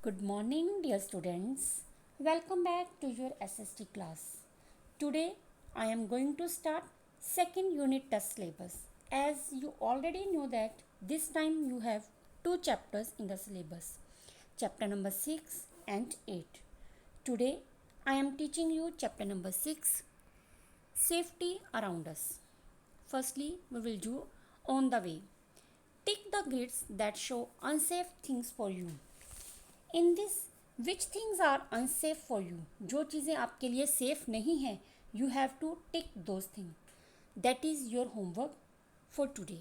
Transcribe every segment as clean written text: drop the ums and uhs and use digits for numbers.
Good morning, dear students. Welcome back to your SST class. Today, I am going to start second unit test syllabus. As you already know that this time you have two chapters in the syllabus, chapter number 6 and 8. Today, I am teaching you chapter number 6, safety around us. Firstly, we will do on the way. Tick the grids that show unsafe things for you. In this which things are unsafe for you, जो चीज़ें आपके लिए safe नहीं हैं, you have to tick those thing. That is your homework for today.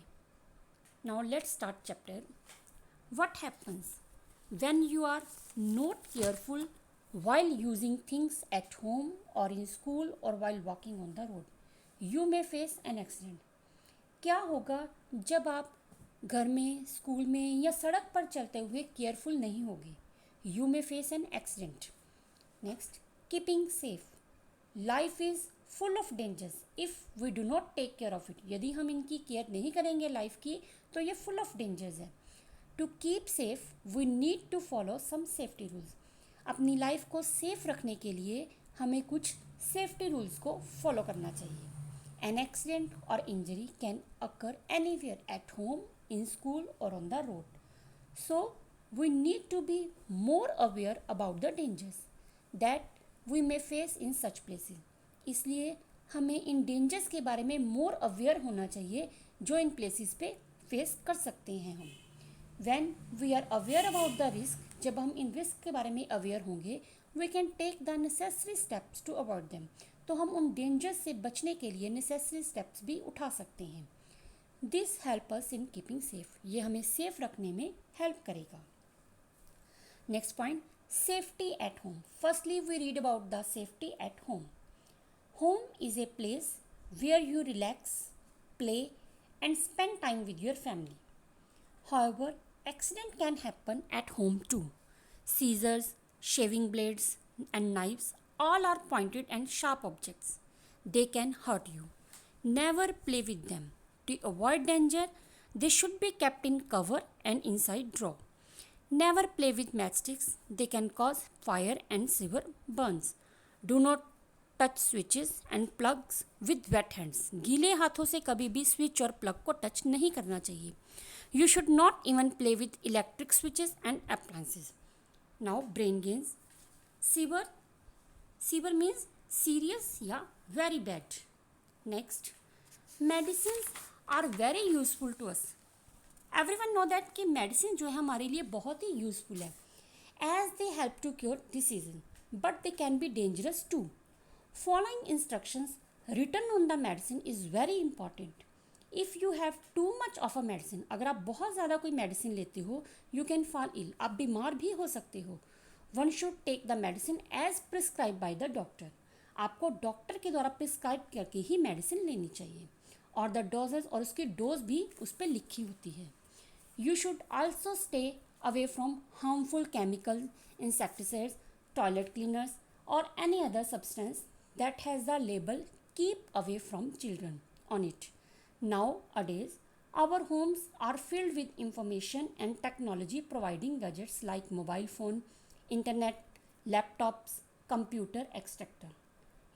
Now let's start chapter. What happens when you are not careful while using things at home or in school or while walking on the road? You may face an accident. क्या होगा जब आप घर में, school में या सड़क पर चलते हुए केयरफुल नहीं होगे? You may face an accident. Next, keeping safe. Life is full of dangers if we do not take care of it. यदि हम इनकी केयर नहीं करेंगे लाइफ की, तो ये full of dangers है. To keep safe, we need to follow some safety rules. अपनी लाइफ को सेफ रखने के लिए हमें कुछ सेफ्टी रूल्स को फॉलो करना चाहिए. An accident or injury can occur anywhere, at home, in school or on the road. So, we need to be more aware about the dangers that we may face in such places. इसलिए हमें इन dangers के बारे में more aware होना चाहिए जो in places पे face कर सकते हैं हम. When we are aware about the risk, जब हम इन रिस्क के बारे में अवेयर होंगे, we can take the necessary steps to avoid them. तो हम उन डेंजर्स से बचने के लिए नेसेसरी स्टेप्स भी उठा सकते हैं. This help us in keeping safe. ये हमें सेफ रखने में हेल्प करेगा. Next point, safety at home. Firstly, we read about the safety at home. Home is a place where you relax, play, and spend time with your family. However, accident can happen at home too. Scissors, shaving blades, and knives all are pointed and sharp objects. They can hurt you. Never play with them. To avoid danger, they should be kept in cover and inside drawer. Never play with matchsticks. They can cause fire and severe burns. Do not touch switches and plugs with wet hands. गीले हाथों से कभी भी switch और plug को touch नहीं करना चाहिए. You should not even play with electric switches and appliances. Now brain gains. Severe. Severe means serious या very bad. Next, medicines are very useful to us. Everyone know that कि medicine जो है हमारे लिए बहुत ही यूज़फुल है, as they help to cure diseases, but they can be dangerous too. Following instructions written on the medicine is very important. If you have too much of a medicine, अगर आप बहुत ज़्यादा कोई मेडिसिन लेते हो, you can fall ill, आप बीमार भी हो सकते हो. One should take the medicine as prescribe by the doctor. आपको डॉक्टर के द्वारा प्रिस्क्राइब करके ही मेडिसिन लेनी चाहिए, और द डोजेज और उसकी डोज भी उस पर लिखी होती है. You should also stay away from harmful chemicals, insecticides, toilet cleaners, or any other substance that has the label "Keep away from children" on it. Nowadays, our homes are filled with information and technology providing gadgets like mobile phone, internet, laptops, computer, etc.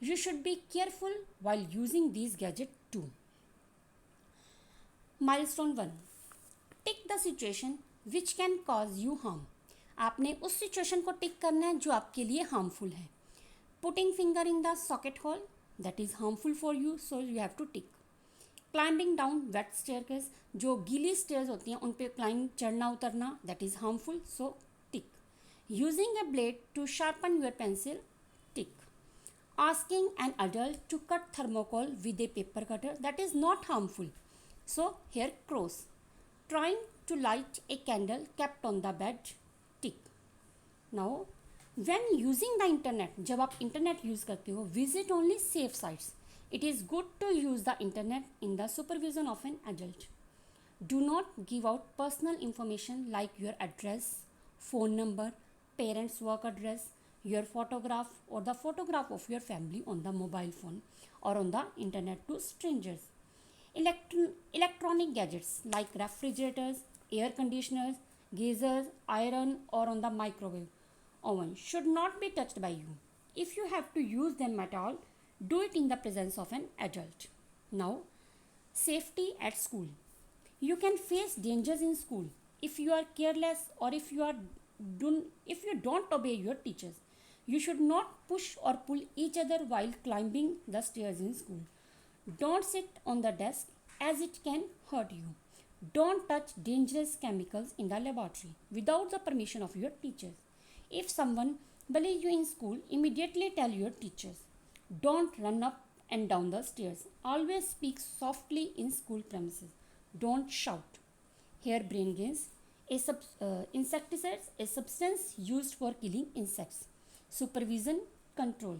You should be careful while using these gadgets too. Milestone 1. Tick the situation which can cause you harm. आपने उस situation को टिक करना है जो आपके लिए harmful है. Putting finger in the socket hole, that is harmful for you, so you have to tick. Climbing down wet staircase, जो गीली स्टेयर्स होती हैं उन पे क्लाइंब, चढ़ना उतरना, that is harmful, so tick. Using a blade to sharpen your pencil, tick. Asking an adult to cut thermocol with a paper cutter, that is not harmful, so here cross. Trying to light a candle kept on the bed, tick. Now, when using the internet, जब आप internet use करते हो, visit only safe sites. It is good to use the internet in the supervision of an adult. Do not give out personal information like your address, phone number, parents' work address, your photograph or the photograph of your family on the mobile phone or on the internet to strangers. Electronic gadgets like refrigerators, air conditioners, geysers, iron or on the microwave oven should not be touched by you. If you have to use them at all, do it in the presence of an adult. Now, safety at school. You can face dangers in school if you are careless or if you don't obey your teachers. You should not push or pull each other while climbing the stairs in school. Don't sit on the desk as it can hurt you. Don't touch dangerous chemicals in the laboratory without the permission of your teachers. If someone bullies you in school, immediately tell your teachers. Don't run up and down the stairs. Always speak softly in school premises. Don't shout. Harebrained gains. Insecticides, a substance used for killing insects. Supervision, control.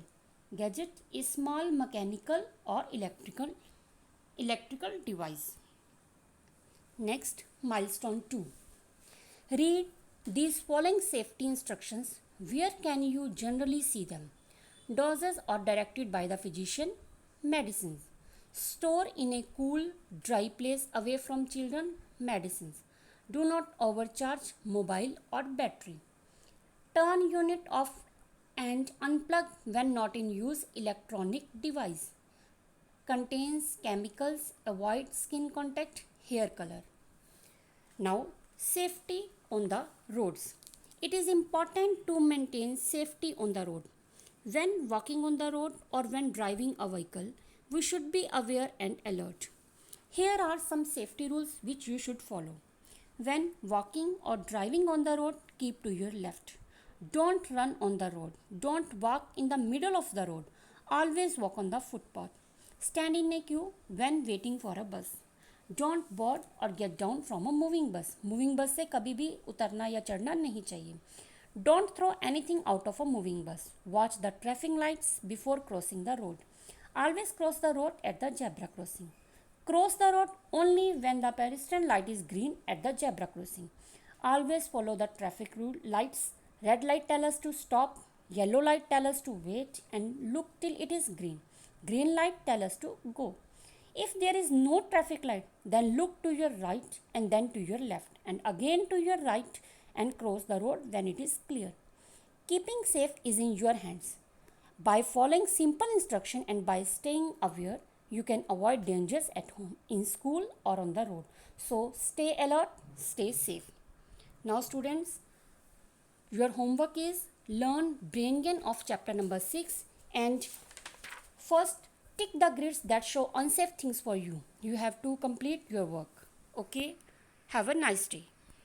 Gadget, a small mechanical or electrical device. Next, milestone 2. Read these following safety instructions. Where can you generally see them? Doses are directed by the physician. Medicines. Store in a cool, dry place away from children. Medicines. Do not overcharge mobile or battery. Turn unit off and unplug when not in use electronic device. Contains chemicals. Avoid skin contact. Hair color. Now, safety on the roads. It is important to maintain safety on the road. When walking on the road or when driving a vehicle, we should be aware and alert. Here are some safety rules which you should follow. When walking or driving on the road, keep to your left. Don't run on the road. Don't walk in the middle of the road. Always walk on the footpath. Stand in a queue when waiting for a bus. Don't board or get down from a moving bus. Moving bus से कभी भी उतरना या चढ़ना नहीं चाहिए. Don't throw anything out of a moving bus. Watch the traffic lights before crossing the road. Always cross the road at the zebra crossing. Cross the road only when the pedestrian light is green at the zebra crossing. Always follow the traffic rule lights. Red light tell us to stop. Yellow light tell us to wait and look till it is green. Green light tell us to go. If there is no traffic light, then look to your right and then to your left and again to your right and cross the road when it is clear. Keeping safe is in your hands. By following simple instruction and by staying aware, you can avoid dangers at home, in school or on the road. So stay alert, stay safe. Now students, your homework is learn brain gain of chapter number 6 and first tick the grids that show unsafe things for you. You have to complete your work. Okay? Have a nice day.